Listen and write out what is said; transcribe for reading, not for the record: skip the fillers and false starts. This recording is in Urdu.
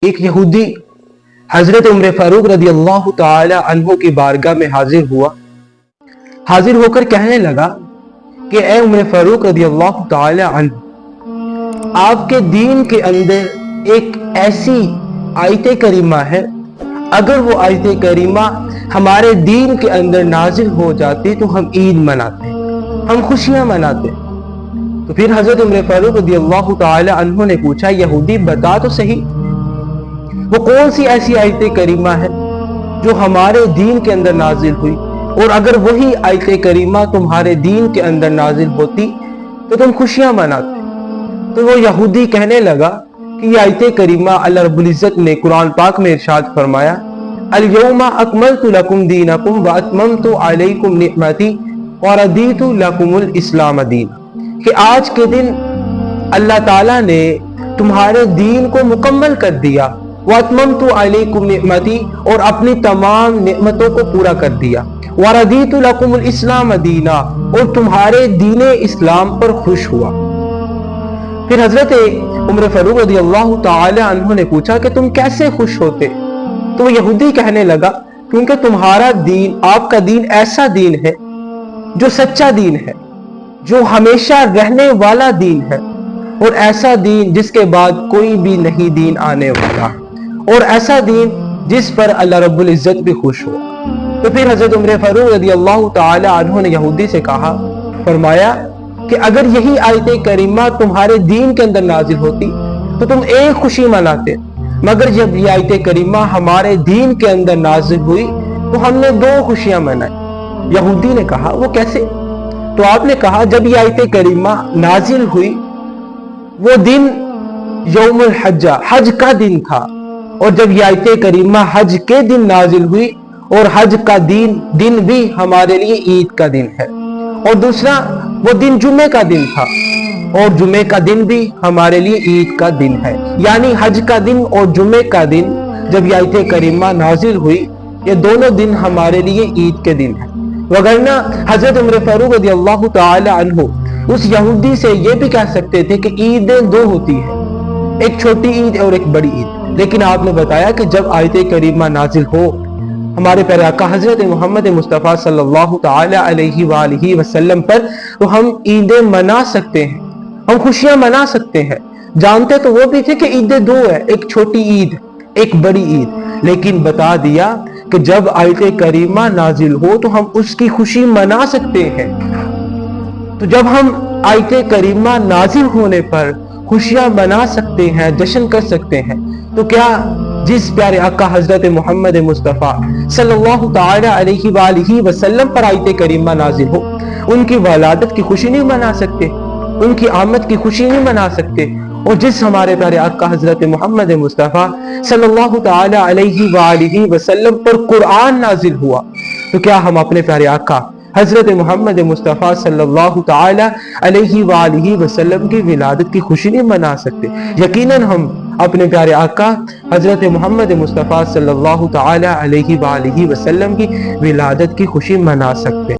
ایک یہودی حضرت عمر فاروق رضی اللہ تعالی عنہ کی بارگاہ میں حاضر ہو کر کہنے لگا کہ اے عمر فاروق رضی اللہ تعالی عنہ، آپ کے دین کے اندر ایک ایسی آیت کریمہ ہے، اگر وہ آیت کریمہ ہمارے دین کے اندر نازل ہو جاتی تو ہم عید مناتے، ہم خوشیاں مناتے۔ تو پھر حضرت عمر فاروق رضی اللہ تعالی عنہ نے پوچھا، یہودی بتا تو صحیح، وہ کون سی ایسی آیت کریمہ ہے جو ہمارے دین کے اندر نازل ہوئی، اور اگر وہی آیت کریمہ تمہارے دین کے اندر نازل ہوتی تو تم خوشیاں مناتے۔ تو وہ یہودی کہنے لگا کہ یہ آیت کریمہ اللہ رب العزت نے قرآن پاک میں ارشاد فرمایا، اليوم اکملت لکم دینکم واتممت علیکم نعمتی ورضیت لکم الاسلام دینا، کہ آج کے دن اللہ تعالیٰ نے تمہارے دین کو مکمل کر دیا، واتممت علیکم نعمتی، اور اپنی تمام نعمتوں کو پورا کر دیا، ورضیت لکم الاسلام دینا، اور تمہارے دین اسلام پر خوش ہوا۔ پھر حضرت عمر فاروق رضی اللہ تعالی عنہ نے پوچھا کہ تم کیسے خوش ہوتے؟ تو وہ یہودی کہنے لگا، کیونکہ تمہارا دین، آپ کا دین ایسا دین ہے جو سچا دین ہے، جو ہمیشہ رہنے والا دین ہے، اور ایسا دین جس کے بعد کوئی بھی نہیں دین آنے والا، اور ایسا دین جس پر اللہ رب العزت بھی خوش ہوا۔ تو پھر حضرت عمر فاروق رضی اللہ تعالی عنہ نے یہودی سے کہا، فرمایا کہ اگر یہی آیت کریمہ تمہارے دین کے اندر نازل ہوتی تو تم ایک خوشی مناتے، مگر جب یہ آیت کریمہ ہمارے دین کے اندر نازل ہوئی تو ہم نے دو خوشیاں منائی۔ یہودی نے کہا، وہ کیسے؟ تو آپ نے کہا، جب یہ آیت کریمہ نازل ہوئی وہ دن یوم الحج، حج کا دن تھا، اور جب یہ آیت کریمہ حج کے دن نازل ہوئی، اور حج کا دن بھی ہمارے لیے عید کا دن ہے، اور دوسرا وہ دن جمعے کا دن تھا، اور جمعے کا دن بھی ہمارے لیے عید کا دن ہے، یعنی حج کا دن اور جمعے کا دن جب یہ آیت کریمہ نازل ہوئی، یہ دونوں دن ہمارے لیے عید کے دن ہیں۔ وگرنہ حضرت عمر فاروق رضی اللہ تعالی عنہ اس یہودی سے یہ بھی کہہ سکتے تھے کہ عیدیں دو ہوتی ہیں، ایک چھوٹی عید اور ایک بڑی عید، لیکن آپ نے بتایا کہ جب آیت کریمہ نازل ہو ہمارے پیارے آقا حضرت محمد مصطفیٰ صلی اللہ تعالی علیہ وآلہ وسلم پر، تو ہم عیدیں منا سکتے ہیں، ہم خوشیاں منا سکتے ہیں۔ جانتے تو وہ بھی تھے کہ عیدیں دو ہیں، ایک چھوٹی عید، ایک بڑی عید، لیکن بتا دیا کہ جب آیت کریمہ نازل ہو تو ہم اس کی خوشی منا سکتے ہیں۔ تو جب ہم آیت کریمہ نازل ہونے پر خوشیاں منا سکتے ہیں، جشن کر سکتے ہیں، تو کیا جس پیارے آقا حضرت محمد مصطفیٰ صلی اللہ تعالی علیہ وآلہ وسلم پر آیت کریمہ نازل ہو، ان کی ولادت کی خوشی نہیں منا سکتے، ان کی آمد کی خوشی نہیں منا سکتے؟ اور جس ہمارے پیارے آقا حضرت محمد مصطفیٰ صلی اللہ تعالی علیہ وآلہ وسلم پر قرآن نازل ہوا، تو کیا ہم اپنے پیارے آقا حضرت محمد مصطفیٰ صلی اللہ تعالی علیہ وآلہ وسلم کی ولادت کی خوشی نہیں منا سکتے؟ یقیناً ہم اپنے پیارے آقا حضرت محمد مصطفیٰ صلی اللہ تعالی علیہ وآلہ وسلم کی ولادت کی خوشی منا سکتے ہیں۔